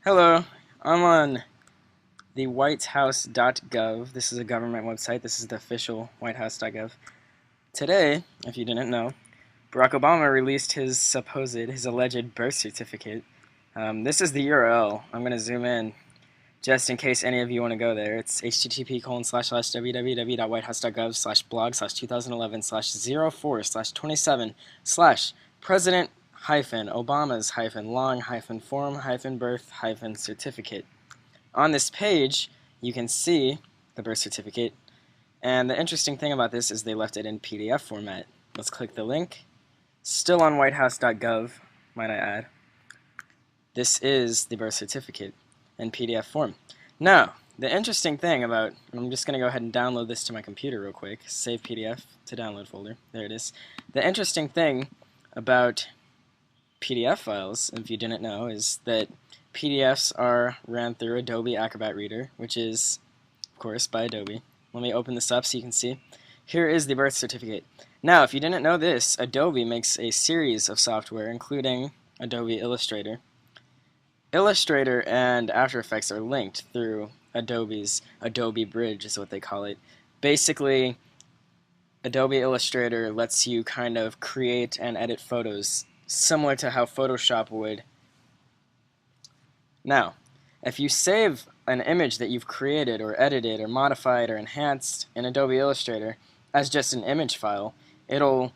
Hello, I'm on the whitehouse.gov. This is a government website. This is the official whitehouse.gov. Today, if you didn't know, Barack Obama released his alleged birth certificate. This is the URL. I'm going to zoom in just in case any of you want to go there. It's http://www.whitehouse.gov/blog/2011/04/27/long-form-birth-certificate. On this page, you can see the birth certificate, and the interesting thing about this is they left it in PDF format. Let's click the link. Still on whitehouse.gov, might I add. This is the birth certificate in PDF form. Now, the interesting thing about, I'm just going to go ahead and download this to my computer real quick. Save PDF to download folder. There it is. The interesting thing about PDF files, if you didn't know, is that PDFs are ran through Adobe Acrobat Reader, which is, of course, by Adobe. Let me open this up so you can see. Here is the birth certificate. Now, if you didn't know this, Adobe makes a series of software, including Adobe Illustrator. Illustrator and After Effects are linked through Adobe's Adobe Bridge, is what they call it. Basically, Adobe Illustrator lets you kind of create and edit photos similar to how Photoshop would. Now, if you save an image that you've created or edited or modified or enhanced in Adobe Illustrator as just an image file, it'll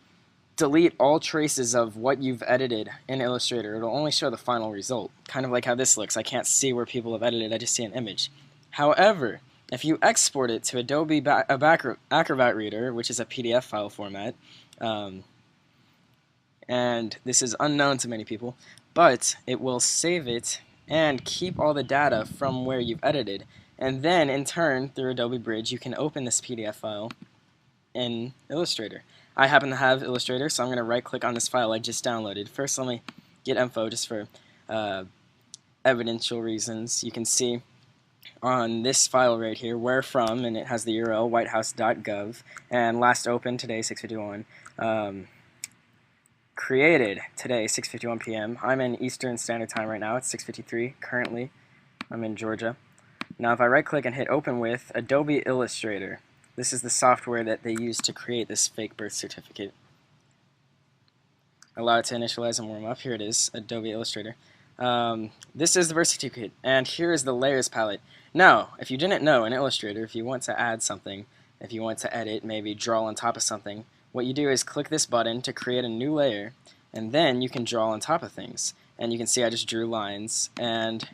delete all traces of what you've edited in Illustrator. It'll only show the final result, kind of like how this looks. I can't see where people have edited, I just see an image. However, if you export it to Adobe Acrobat Reader, which is a PDF file format, and this is unknown to many people, but it will save it and keep all the data from where you've edited. And then, in turn, through Adobe Bridge, you can open this PDF file in Illustrator. I happen to have Illustrator, so I'm going to right-click on this file I just downloaded. First, let me get info just for evidential reasons. You can see on this file right here, where from, and it has the URL whitehouse.gov, and last opened today, 6:51. Created today, 6:51 p.m. I'm in Eastern Standard Time right now. It's 6:53 currently. I'm in Georgia. Now, if I right-click and hit Open with Adobe Illustrator, this is the software that they use to create this fake birth certificate. Allow it to initialize and warm up. Here it is, Adobe Illustrator. This is the birth certificate, and here is the layers palette. Now, if you didn't know, in Illustrator, if you want to add something, if you want to edit, maybe draw on top of something, what you do is click this button to create a new layer, and then you can draw on top of things. And you can see I just drew lines, and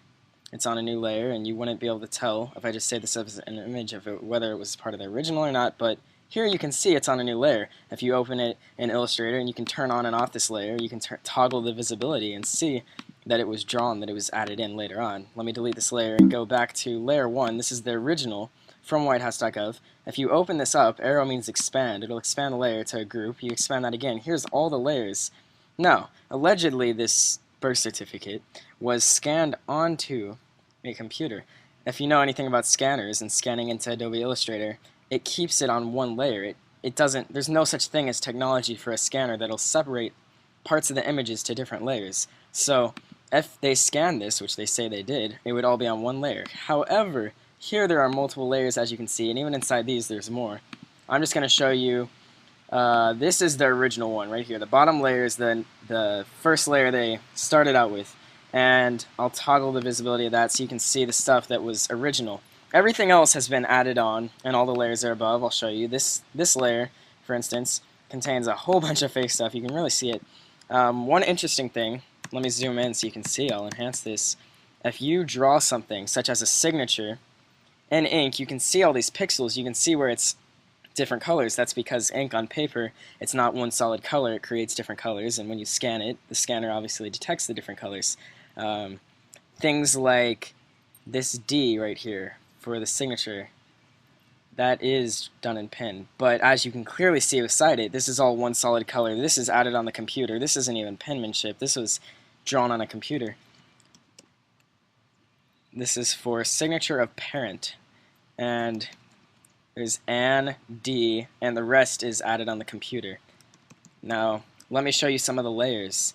it's on a new layer, and you wouldn't be able to tell if I just say this as an image of it, whether it was part of the original or not, but here you can see it's on a new layer. If you open it in Illustrator and you can turn on and off this layer, you can toggle the visibility and see that it was drawn, that it was added in later on. Let me delete this layer and go back to layer 1. This is the original from whitehouse.gov. If you open this up, arrow means expand. It'll expand the layer to a group. You expand that again. Here's all the layers. Now, allegedly this birth certificate was scanned onto a computer. If you know anything about scanners and scanning into Adobe Illustrator, it keeps it on one layer. It doesn't, there's no such thing as technology for a scanner that'll separate parts of the images to different layers. So if they scanned this, which they say they did, it would all be on one layer. However, here there are multiple layers, as you can see, and even inside these there's more. I'm just going to show you, this is the original one right here. The bottom layer is the first layer they started out with, and I'll toggle the visibility of that so you can see the stuff that was original. Everything else has been added on, and all the layers are above. I'll show you. This layer, for instance, contains a whole bunch of fake stuff. You can really see it. One interesting thing, let me zoom in so you can see. I'll enhance this. If you draw something, such as a signature, in ink, you can see all these pixels. You can see where it's different colors. That's because ink on paper, it's not one solid color. It creates different colors, and when you scan it, the scanner obviously detects the different colors. Things like this D right here for the signature, that is done in pen. But as you can clearly see beside it, this is all one solid color. This is added on the computer. This isn't even penmanship. This was drawn on a computer. This is for signature of parent, and there's Ann, D, and the rest is added on the computer. Now, let me show you some of the layers.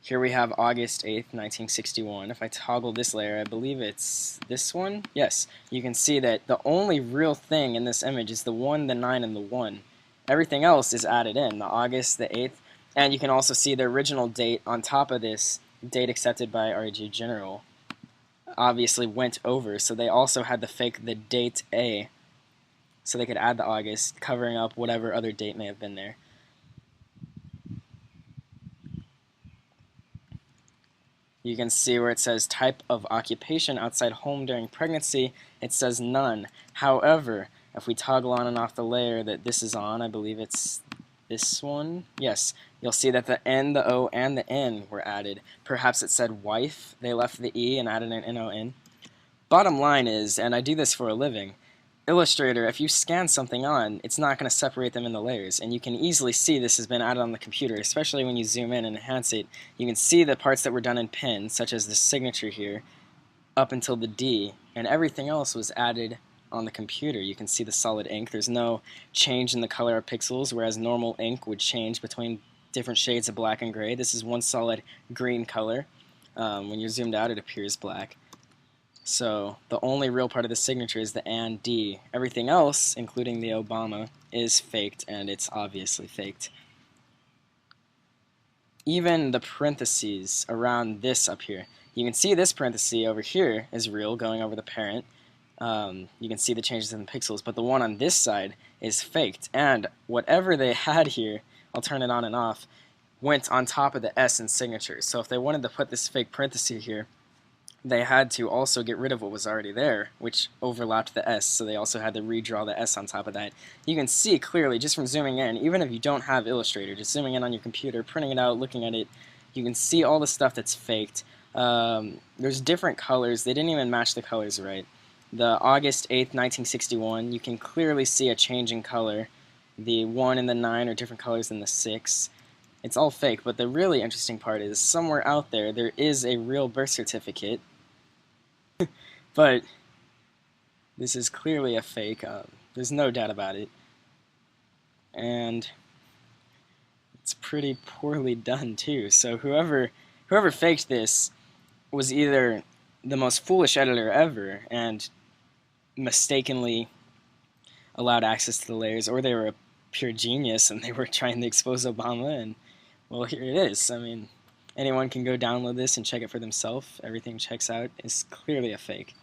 Here we have August 8th, 1961. If I toggle this layer, I believe it's this one. Yes, you can see that the only real thing in this image is the 1, the 9, and the 1. Everything else is added in, the August, the 8th, and you can also see the original date on top of this, date accepted by RG General, obviously went over, so they also had to fake the date A, so they could add the August, covering up whatever other date may have been there. You can see where it says type of occupation outside home during pregnancy, it says none. However, if we toggle on and off the layer that this is on, I believe it's this one, yes, you'll see that the N, the O, and the N were added. Perhaps it said wife, they left the E and added an N-O-N. Bottom line is, and I do this for a living, Illustrator, if you scan something on, it's not going to separate them into layers, and you can easily see this has been added on the computer, especially when you zoom in and enhance it. You can see the parts that were done in pen, such as the signature here, up until the D, and everything else was added on the computer. You can see the solid ink. There's no change in the color of pixels, whereas normal ink would change between different shades of black and gray. This is one solid green color. When you're zoomed out, it appears black. So the only real part of the signature is the and D. Everything else, including the Obama, is faked, and it's obviously faked. Even the parentheses around this up here, you can see this parenthesis over here is real, going over the parent. You can see the changes in the pixels, but the one on this side is faked. And whatever they had here, I'll turn it on and off, went on top of the S in signature. So if they wanted to put this fake parenthesis here, they had to also get rid of what was already there, which overlapped the S, so they also had to redraw the S on top of that. You can see clearly, just from zooming in, even if you don't have Illustrator, just zooming in on your computer, printing it out, looking at it, you can see all the stuff that's faked. There's different colors. They didn't even match the colors right. The August 8th, 1961, you can clearly see a change in color. The 1 and the 9 are different colors than the 6. It's all fake, but the really interesting part is somewhere out there, there is a real birth certificate. But this is clearly a fake. There's no doubt about it. And it's pretty poorly done too. So whoever faked this was either the most foolish editor ever and mistakenly allowed access to the layers, or they were a pure genius and they were trying to expose Obama, and well, here it is. I mean, anyone can go download this and check it for themselves. Everything checks out. It's clearly a fake.